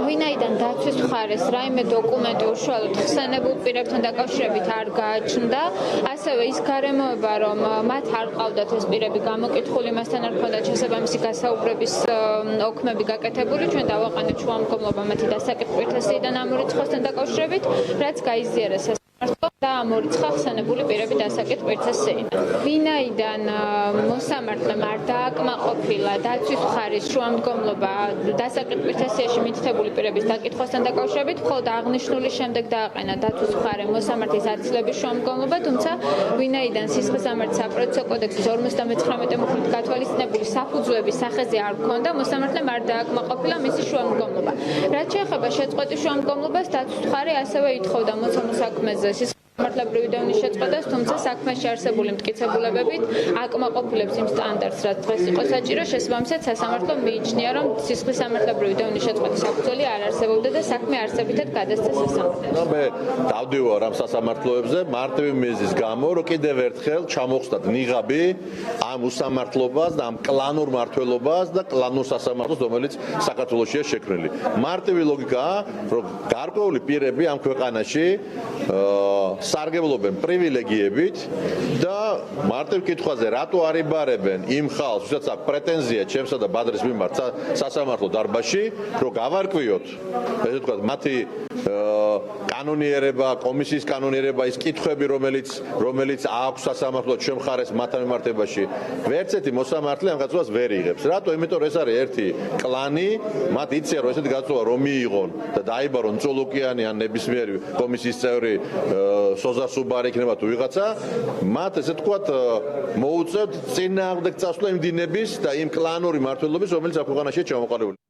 ვინაიდან დაცვის მხარეს რაიმე დოკუმენტი უშუალოდ ხსენებულ პირებთან დაკავშირებით არ გააჩნდა, ასევე ის გარემოება, რომ მათ არ ყავდათ ეს პირები გამოკითხული, მასთან არ ჰქონდათ შესაბამისი გასაუბრების ოქმები გაკეთებული, ჩვენ დავაყენეთ შუამდგომლობა მათი დასაკითხვითა სიიდან ამ რიცხვასთან დაკავშირებით, რაც გაიზიარეს და ამ რიცხვა ხსენებული პირები დასაკეთ პროცესიდან. ვინაიდან მოსამართლემ არ დააკმაყოფილა დაცვის მხარის შუამდგომლობა დასაკეთ პროცესიაში მითითებული პირების დაკითხვასთან დაკავშირებით, მხოლოდ აღნიშნული შემდეგ დააყენა დაცვის მხარემ მოსამართლის აცილების შუამდგომლობა, თუმცა ვინაიდან სისხლისამართლის საპროცესო კოდექსის 59 მუხლით გათვალისწინებული საფუძვლების სახეზე არ ჰქონდა, მოსამართლემ არ დააკმაყოფილა მისი შუამდგომლობა. რაც შეეხება შეწყვეტის შუამდგომლობას, დაცვის მხარე ასევე ითხოვდა მოცემულ საქმეზე მართლობრივი დევნის შეწყვეტას, თუმცა საქმეში არსებული მტკიცებულებებით აკმაყოფილებს იმ სტანდარტს, რაც დღეს იყო საჭირო, შესაბამისად სასამართლომ მიიჩნია, რომ სისხლის სამართლებრივი დევნის შეწყვეტის საფუძველი არ არსებობდა და საქმე არსებითად გადასცა სასამართლოს. მე დავდივარ ამ სასამართლოებზე მარტივი მიზეზის გამო, რომ კიდევ ერთხელ ჩამოხსნათ ნიღაბი ამ უსამართლობას და ამ კლანურ მმართველობას და კლანურ სასამართლოს, რომელიც საქართველოშია შექმნილი. მარტივი ლოგიკაა, რომ გარკვეული პირები ამ ქვეყანაში სარგებლობენ პრივილეგიებით და მარტივ კითხვაზე რატო არ იბარებენ იმ ხალხს, ვისაც აქვს პრეტენზია ჩემსა და ბადრის მიმართ სასამართლო დარბაზში, რომ გავარკვიოთ, ესე ვთქვათ, მათი კანონიერება, კომისიის კანონიერება, ის კითხვები, რომელიც აქვს სასამართლო ჩვენ მხარეს მათთან მიმართებაში, ვერც ერთი მოსამართლე ამ გაწვევას ვერ იღებს. რატო? იმიტომ რომ ეს არის ერთი კლანი, მათ იციან რომ ესეთი გაწვევა რომ მიიღონ და დაიბარონ წოლუკიანი ან ნებისმიერი კომისიის წევრი სოზარ სუბარი იქნება თუ ვიღაცა, მათ ესე ვთქვათ მოუწევთ წინააღმდეგ წასვლა იმ დინების და იმ კლანური მმართველობის, რომელიც ამ ქვეყანაშია ჩამოყალიბებული.